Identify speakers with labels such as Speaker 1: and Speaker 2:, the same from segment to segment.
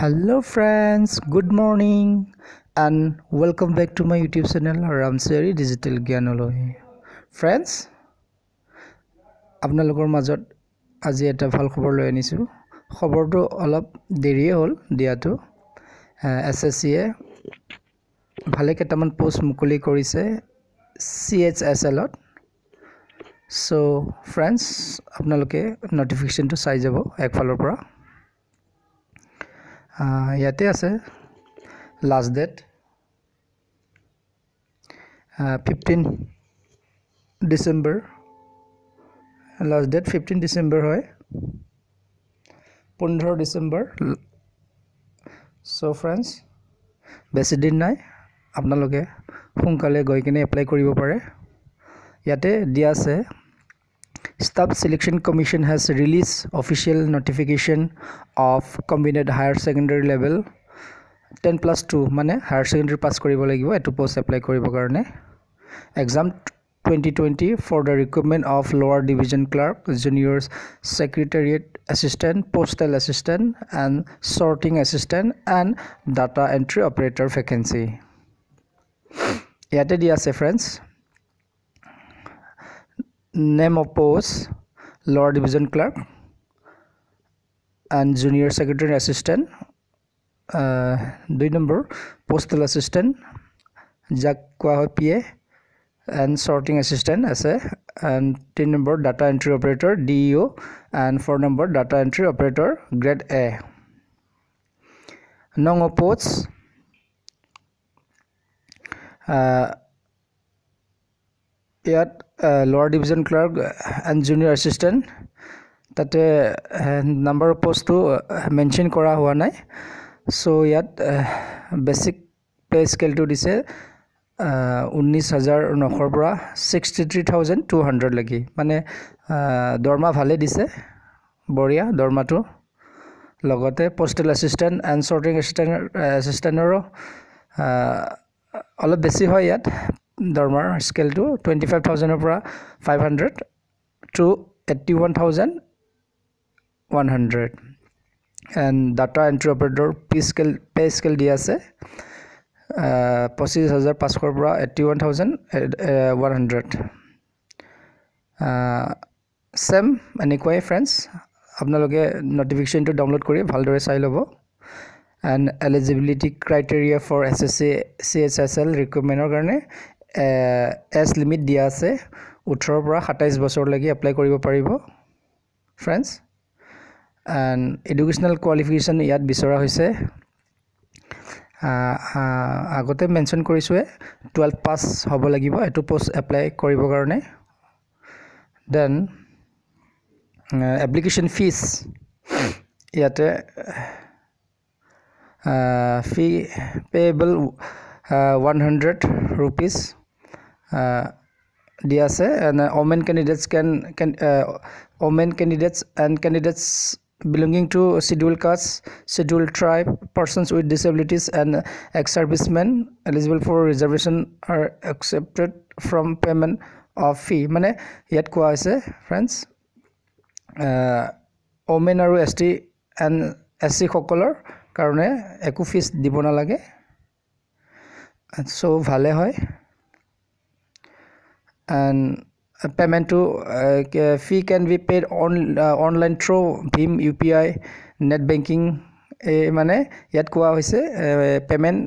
Speaker 1: Hello friends, good morning and welcome back to my YouTube channel Ramsari Digital Gyanaloy. Friends, আপোনালোকৰ মাজত আজি এটা ভাল খবৰ লৈ আনিছো। খবৰটো অলপ দেৰি হ'ল দিয়াটো। SSC এ ভালে কেইটামান পোষ্ট মুকলি কৰিছে CHSL ত। So friends, আপোনালোকে নোটিফিকেশনটো চাই যাব একফালৰ পৰা। ইয়াতে আছে last date 15 December last date 15 December হয় 15 ডিসেম্বৰ সো ফ্ৰেন্ডস বেছি দিন নাই আপোনালোকে সোনকালে গৈ কিনে এপ্লাই কৰিব পাৰে ইয়াতে দিয়া আছে Staff Selection Commission has released official notification of combined higher secondary level 10+2 মানে higher secondary pass koribo lagibo etu post apply koribo karone exam 2020 for the recruitment of lower division clerk juniors secretariat assistant postal assistant and sorting assistant and data entry operator vacancy yate dia ase friends Name of post lower division clerk and junior secretary assistant 2 number postal assistant jakwa PA and sorting assistant as a and 3 number data entry operator DEO and 4 number data entry operator grade A nong of posts yet lower division clerk and junior assistant tate number of post to mention kora hua nai so yet basic pay scale to dise 19900 pora 63200 lagi mane dorma bhale dise boria dorma to logote postal assistant and sorting assistant oro all besi hoy yat Dormar scale to 25,000 opera 500 to 81,100 and data entry operator pay scale dia ase 25,500 opera 81,100 same anyway friends apnaloge notification to download kori bhaldore sai lobo and eligibility criteria for SSC CHSL recruitment karone as limit dia ase 18 পৰা 27 বছৰ লাগি apply কৰিব পাৰিব friends and educational qualification ইয়াত বিচৰা হৈছে আগতে mention কৰিছোৱে 12 pass হ'ব লাগিব এটো পোষ্ট এপ্লাই কৰিব কাৰণে then application fees ইয়াতে fee payable 100 rupees dia se and women candidates women candidates and candidates belonging to scheduled caste scheduled tribe persons with disabilities and ex-servicemen eligible for reservation are accepted from payment of fee mane yat ko ase friends women aru ST and SC hokolor karone eku fees dibona lage so bhale hoy and payment to fee can be paid on online through Bhim UPI net banking mane yat koa hoise payment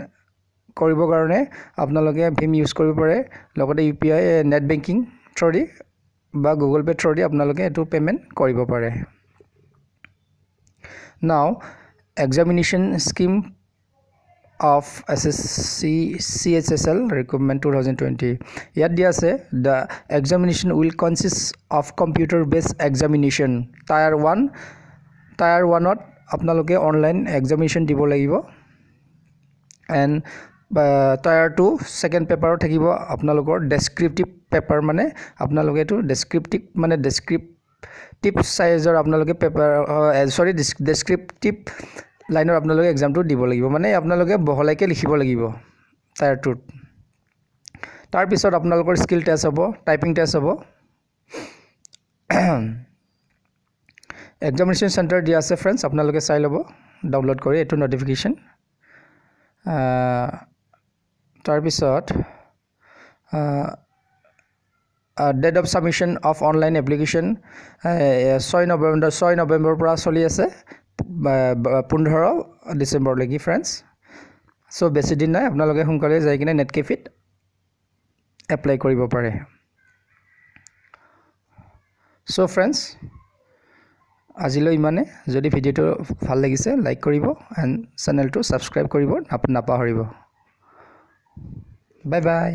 Speaker 1: koribo karone apnaloge Bhim use koribo pare logote UPI net banking through ba Google Pay through apnaloge etu payment koribo pare now examination scheme of SSC CHSL recruitment 2020 yet dia se the examination will consist of computer based examination tier 1 ot apnaloge online examination dibo lagibo and tier 2 second paper thakibo apnalogor descriptive paper mane apnaloge to descriptive size or apnaloge paper descriptive লাইনৰ আপোনালোকে এক্সামটো দিব লাগিব মানে আপোনালোকে বহলাইকে লিখিব লাগিব tyre 2 তাৰ পিছত আপোনালোকৰ স্কিল টেষ্ট হ'ব টাইপিং টেষ্ট হ'ব এক্সামিনেশ্যন চেণ্টাৰ দিয়া আছে ফ্ৰেণ্ডছ, আপোনালোকে চাই ল'ব ডাউনলোড কৰি এইটো নটিফিকেশ্যন। তাৰপিছত date of submission of online application 6 নৱেম্বৰৰ পৰা চলি আছে 15 ডিচেম্বৰলৈকে ফ্ৰেণ্ডছ। চ' বেছি দিন নাই, আপোনালোকে সোনকালে যাই কিনে নেট কেফেত এপ্লাই কৰিব পাৰে। চ' ফ্ৰেণ্ডছ, আজিলৈ ইমানে। যদি ভিডিঅ'টো ভাল লাগিছে লাইক কৰিব এণ্ড চেনেলটো ছাবস্ক্ৰাইব কৰিব নাপাহৰিব। Bye bye.